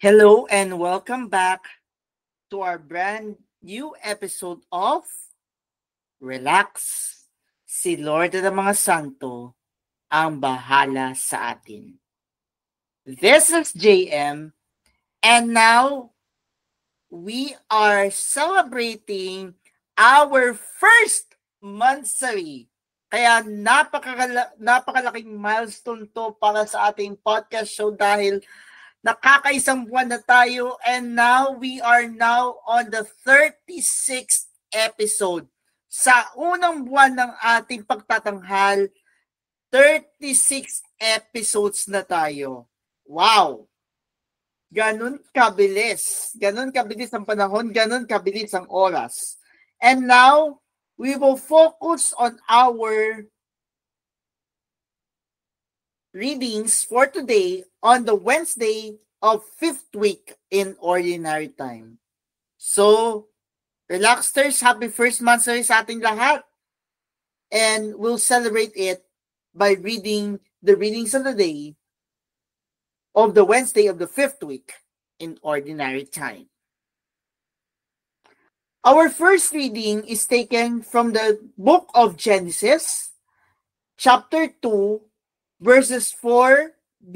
Hello and welcome back to our brand new episode of Relax. Si Lord ng mga Santo ang bahala sa atin. This is JM and now we are celebrating our first monthsary. Kaya napakalaking milestone to para sa ating podcast show dahil nakakaisang buwan na tayo and now we are now on the 36th episode. Sa unang buwan ng ating pagtatanghal, 36 episodes na tayo. Wow! Ganun kabilis. Ganun kabilis ang panahon, ganun kabilis ang oras. And now, we will focus on our readings for today on the Wednesday of 5th week in Ordinary Time. So, Relaxters, happy first monthsary sa ating lahat. And we'll celebrate it by reading the readings of the day of the Wednesday of the 5th week in Ordinary Time. Our first reading is taken from the book of Genesis, chapter 2, verses 4b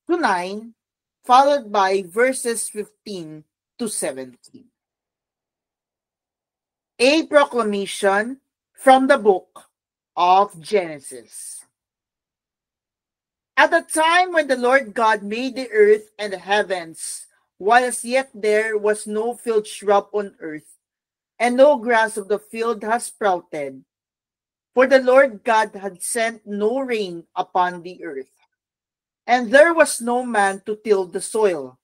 to 9, followed by verses 15 to 17. A proclamation from the book of Genesis. At the time when the Lord God made the earth and the heavens, while as yet there was no field shrub on earth, and no grass of the field has sprouted, for the Lord God had sent no rain upon the earth, and there was no man to till the soil,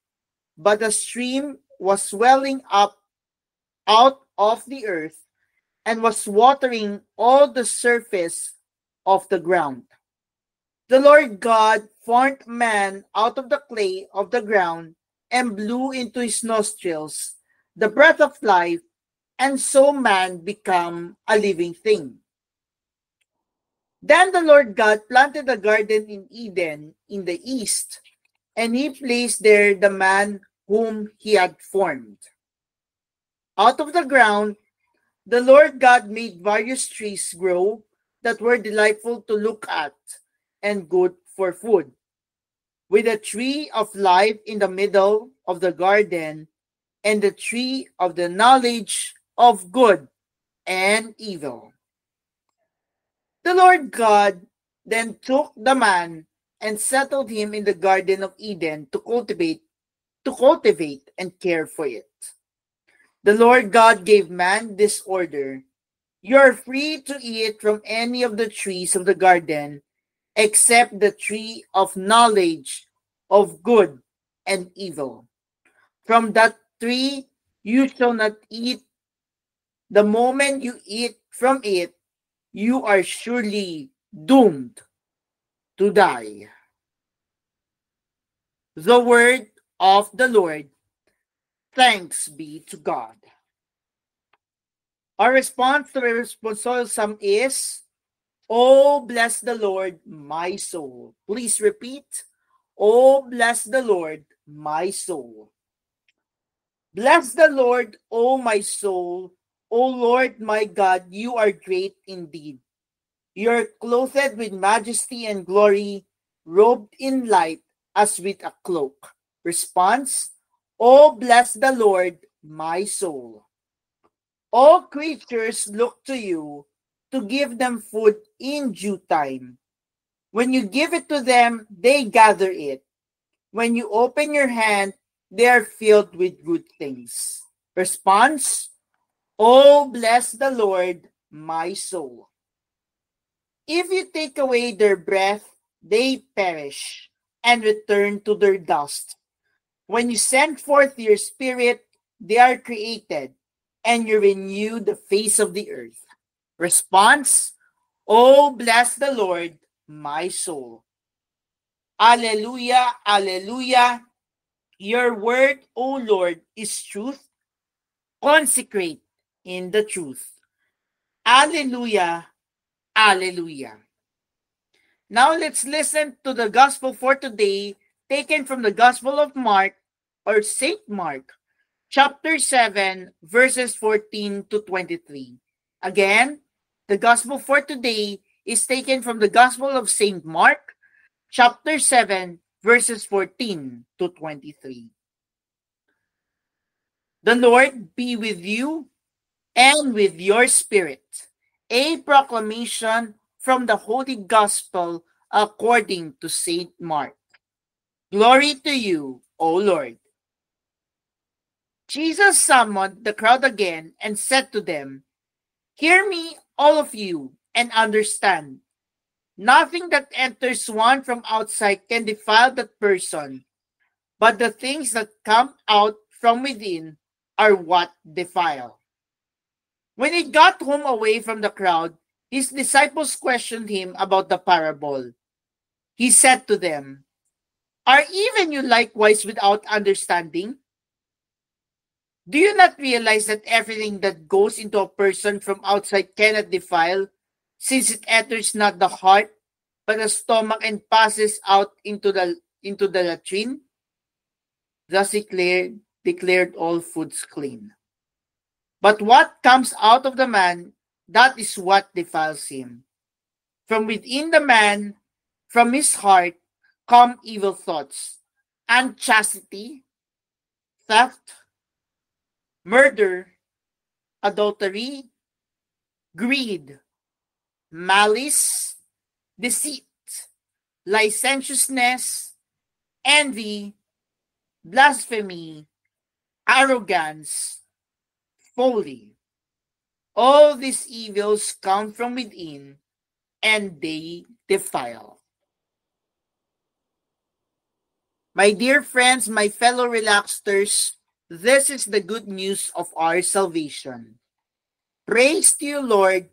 but a stream was welling up out of the earth, and was watering all the surface of the ground. The Lord God formed man out of the clay of the ground, and blew into his nostrils the breath of life, and so man became a living thing. Then the Lord God planted a garden in Eden in the east, and he placed there the man whom he had formed. Out of the ground, the Lord God made various trees grow that were delightful to look at and good for food, with a tree of life in the middle of the garden, and the tree of the knowledge of good and evil. The Lord God then took the man and settled him in the Garden of Eden to cultivate and care for it. The Lord God gave man this order: "You are free to eat from any of the trees of the garden, except the tree of knowledge of good and evil. From that tree you shall not eat. The moment you eat from it, you are surely doomed to die." The word of the Lord. Thanks be to God. Our response to the responsorial psalm is, "Oh, bless the Lord, my soul." Please repeat. Oh, bless the Lord, my soul. Bless the Lord, O my soul. O Lord, my God, you are great indeed. You are clothed with majesty and glory, robed in light as with a cloak. Response: Oh, bless the Lord, my soul. All creatures look to you to give them food in due time. When you give it to them, they gather it. When you open your hand, they are filled with good things. Response: Oh, bless the Lord, my soul. If you take away their breath, they perish and return to their dust. When you send forth your spirit, they are created, and you renew the face of the earth. Response: Oh, bless the Lord, my soul. Alleluia, alleluia. Your word, O Lord, is truth. Consecrate in the truth. Alleluia, alleluia. Now let's listen to the gospel for today, taken from the Gospel of Mark, or St. Mark, chapter 7, verses 14 to 23. Again, the gospel for today is taken from the Gospel of St. Mark, chapter 7, verses 14 to 23. The Lord be with you and with your spirit. A proclamation from the Holy Gospel according to St. Mark. Glory to you, O Lord. Jesus summoned the crowd again and said to them, "Hear me, all of you, and understand. Nothing that enters one from outside can defile that person, but the things that come out from within are what defile." When he got home away from the crowd, his disciples questioned him about the parable. He said to them, "Are even you likewise without understanding? Do you not realize that everything that goes into a person from outside cannot defile, since it enters not the heart, but the stomach and passes out into the latrine?" Thus he declared all foods clean. But what comes out of the man, that is what defiles him. From within the man, from his heart, come evil thoughts, unchastity, theft, murder, adultery, greed, malice, deceit, licentiousness, envy, blasphemy, arrogance, folly. All these evils come from within, and they defile. My dear friends, my fellow relaxers, this is the good news of our salvation. Praise to you, Lord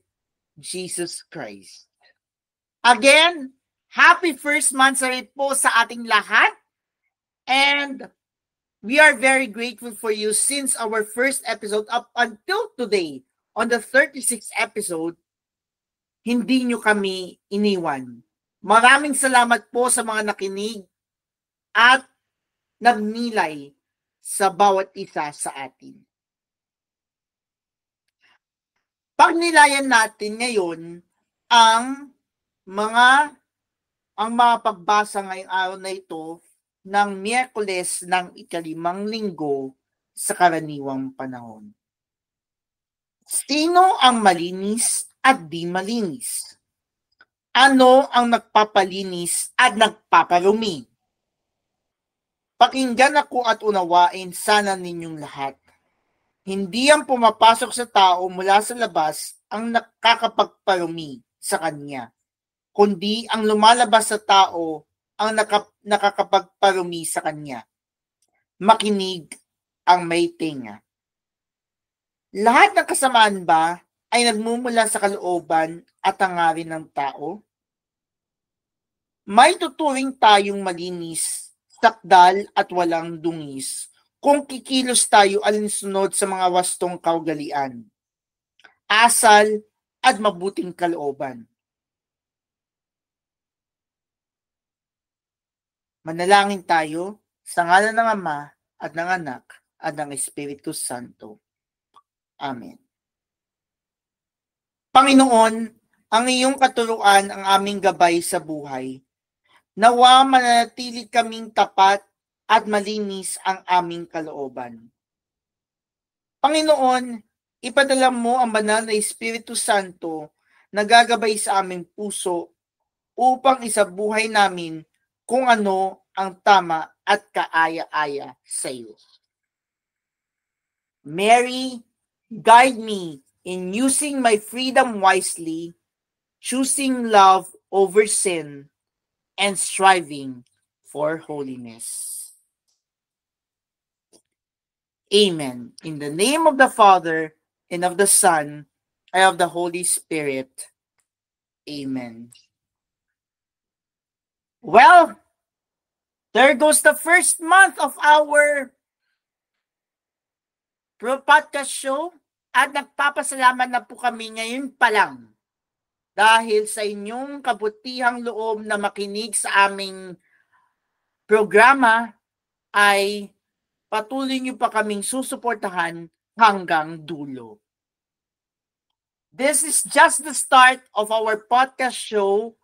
Jesus Christ. Again, happy first Mansari po sa ating lahat. And we are very grateful for you since our first episode up until today, on the 36th episode, hindi nyo kami iniwan. Maraming salamat po sa mga nakinig at nagnilay sa bawat isa sa atin. Pagnilayan natin ngayon ang mga pagbasa ngayong araw na ito ng Miyerkules ng ika-5 linggo sa karaniwang panahon. Sino ang malinis at di malinis? Ano ang nagpapalinis at nagpaparumi? Pakinggan ako at unawain sana ninyong lahat. Hindi ang pumapasok sa tao mula sa labas ang nakakapagparumi sa kanya, kundi ang lumalabas sa tao ang nakakapagparumi sa kanya. Makinig ang may tenga. Lahat ng kasamaan ba ay nagmumula sa kalooban at hangarin ng tao? May tuturing tayong malinis, sakdal at walang dungis kung kikilos tayo alinsunod sa mga wastong kaugalian, asal at mabuting kalooban. Manalangin tayo sa ngalan ng Ama at ng Anak at ng Espiritu Santo. Amen. Panginoon, ang iyong katuruan ang aming gabay sa buhay. Nawa mananatili kaming tapat at malinis ang aming kalooban. Panginoon, ipadala mo ang banal na Espiritu Santo na gagabay sa aming puso upang isabuhay namin kung ano ang tama at kaaya-aya sa iyo. Mary, guide me in using my freedom wisely, choosing love over sin, and striving for holiness. Amen. In the name of the Father, and of the Son, and of the Holy Spirit. Amen. Well, there goes the first month of our podcast show at nagpapasalamat na po kami ngayon pa lang dahil sa inyong kabutihang loob na makinig sa aming programa ay patuloy niyo pa kaming susuportahan hanggang dulo. This is just the start of our podcast show,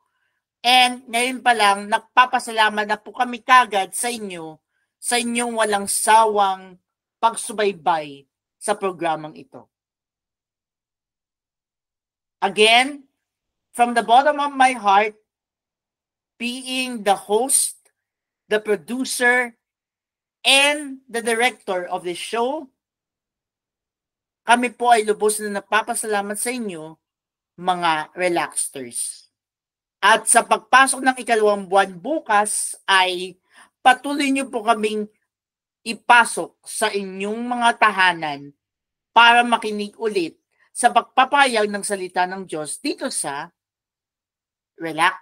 and ngayon pa lang, nagpapasalamat na po kami kagad sa inyo, sa inyong walang sawang pagsubaybay sa programang ito. Again, from the bottom of my heart, being the host, the producer, and the director of the show, kami po ay lubos na nagpapasalamat sa inyo, mga relaxters. At sa pagpasok ng ikalawang buwan bukas ay patuloy niyo po kaming ipasok sa inyong mga tahanan para makinig ulit sa pagpapahayag ng salita ng Diyos dito sa Relax.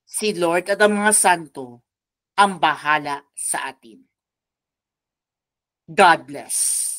Si Lord at ang mga santo ang bahala sa atin. God bless.